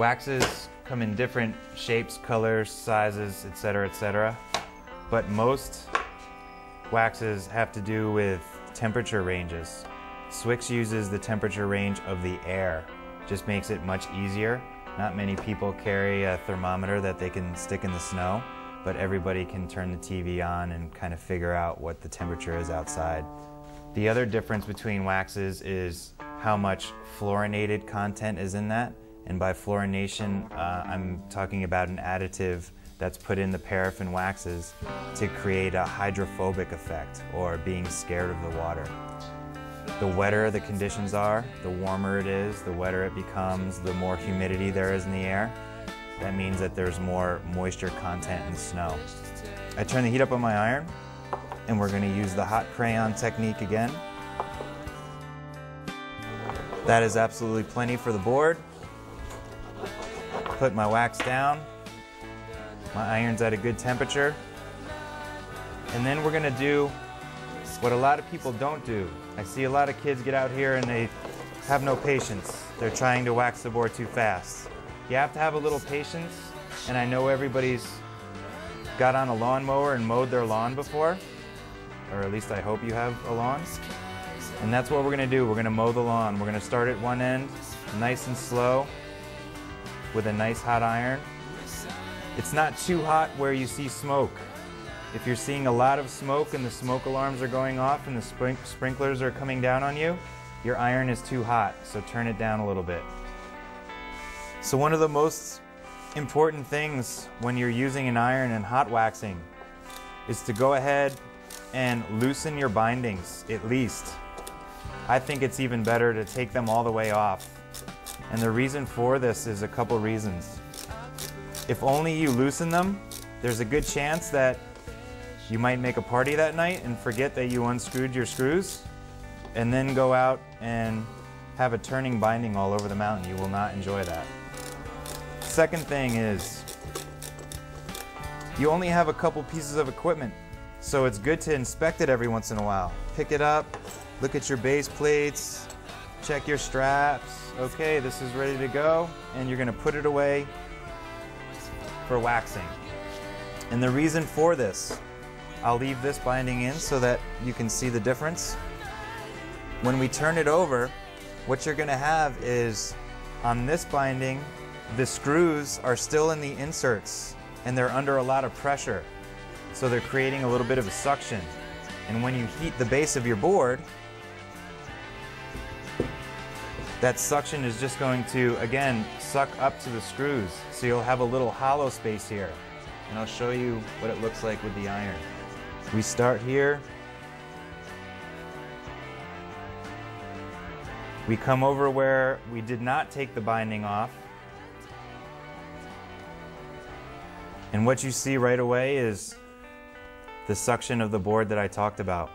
Waxes come in different shapes, colors, sizes, etc., etc. But most waxes have to do with temperature ranges. Swix uses the temperature range of the air. Just makes it much easier. Not many people carry a thermometer that they can stick in the snow, but everybody can turn the TV on and kind of figure out what the temperature is outside. The other difference between waxes is how much fluorinated content is in that. And by fluorination, I'm talking about an additive that's put in the paraffin waxes to create a hydrophobic effect, or being scared of the water. The wetter the conditions are, the warmer it is, the wetter it becomes, the more humidity there is in the air. That means that there's more moisture content in the snow. I turn the heat up on my iron, and we're going to use the hot crayon technique again. That is absolutely plenty for the board. Put my wax down. My iron's at a good temperature. And then we're going to do what a lot of people don't do. I see a lot of kids get out here and they have no patience. They're trying to wax the board too fast. You have to have a little patience, and I know everybody's got on a lawnmower and mowed their lawn before, or at least I hope you have a lawn. And that's what we're going to do. We're going to mow the lawn. We're going to start at one end, nice and slow, with a nice hot iron. It's not too hot where you see smoke. If you're seeing a lot of smoke and the smoke alarms are going off and the sprinklers are coming down on you, your iron is too hot, so turn it down a little bit. So one of the most important things when you're using an iron and hot waxing is to go ahead and loosen your bindings, at least. I think it's even better to take them all the way off. And the reason for this is a couple reasons. If only you loosen them, there's a good chance that you might make a party that night and forget that you unscrewed your screws, and then go out and have a turning binding all over the mountain. You will not enjoy that. Second thing is, you only have a couple pieces of equipment, so it's good to inspect it every once in a while. Pick it up, look at your base plates, check your straps. Okay, this is ready to go, and you're going to put it away for waxing. And the reason for this, I'll leave this binding in so that you can see the difference. When we turn it over, what you're going to have is, on this binding, the screws are still in the inserts and they're under a lot of pressure, so they're creating a little bit of a suction. And when you heat the base of your board, that suction is just going to, again, suck up to the screws. So you'll have a little hollow space here. And I'll show you what it looks like with the iron. We start here. We come over where we did not take the binding off. And what you see right away is the suction of the board that I talked about.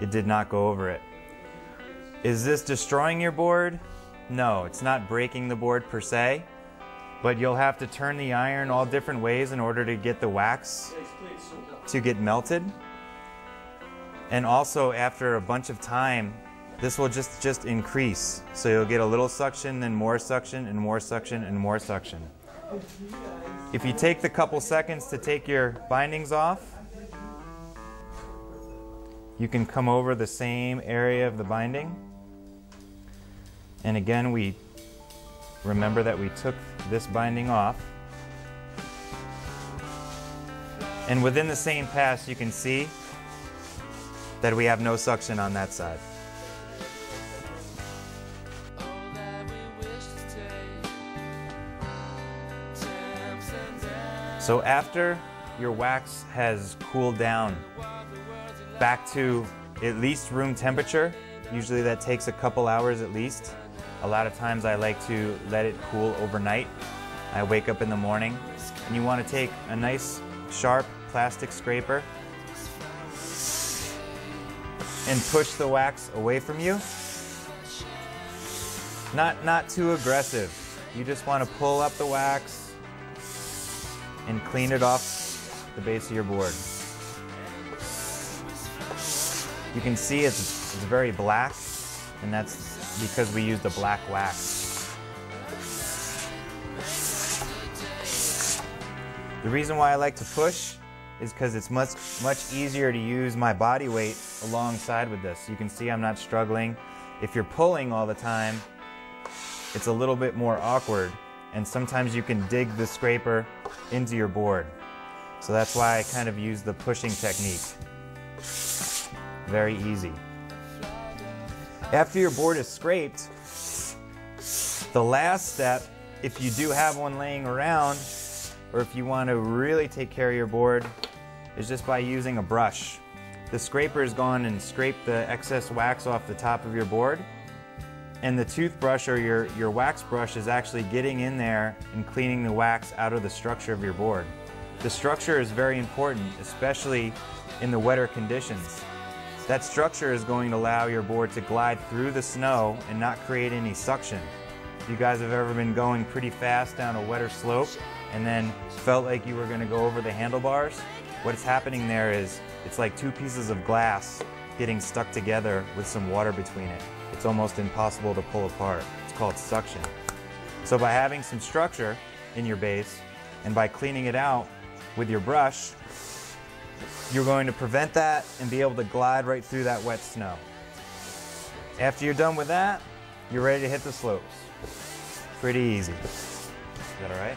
It did not go over it. Is this destroying your board? No, it's not breaking the board per se, but you'll have to turn the iron all different ways in order to get the wax to get melted. And also, after a bunch of time, this will just increase. So you'll get a little suction, then more suction, and more suction, and more suction. If you take the couple seconds to take your bindings off, you can come over the same area of the binding. And again, we remember that we took this binding off. And within the same pass, you can see that we have no suction on that side. So after your wax has cooled down back to at least room temperature, usually that takes a couple hours at least. A lot of times I like to let it cool overnight. I wake up in the morning, and you want to take a nice sharp plastic scraper and push the wax away from you. Not too aggressive. You just want to pull up the wax and clean it off the base of your board. You can see it's very black, and that's because we used a black wax. The reason why I like to push is because it's much easier to use my body weight alongside with this. You can see I'm not struggling. If you're pulling all the time, it's a little bit more awkward, and sometimes you can dig the scraper into your board. So that's why I kind of use the pushing technique. Very easy. After your board is scraped, the last step, if you do have one laying around, or if you want to really take care of your board, is just by using a brush. The scraper has gone and scraped the excess wax off the top of your board, and the toothbrush or your wax brush is actually getting in there and cleaning the wax out of the structure of your board. The structure is very important, especially in the wetter conditions. That structure is going to allow your board to glide through the snow and not create any suction. If you guys have ever been going pretty fast down a wetter slope and then felt like you were going to go over the handlebars, what's happening there is it's like two pieces of glass getting stuck together with some water between it. It's almost impossible to pull apart. It's called suction. So by having some structure in your base and by cleaning it out with your brush, you're going to prevent that and be able to glide right through that wet snow. After you're done with that, you're ready to hit the slopes. Pretty easy. Is that all right?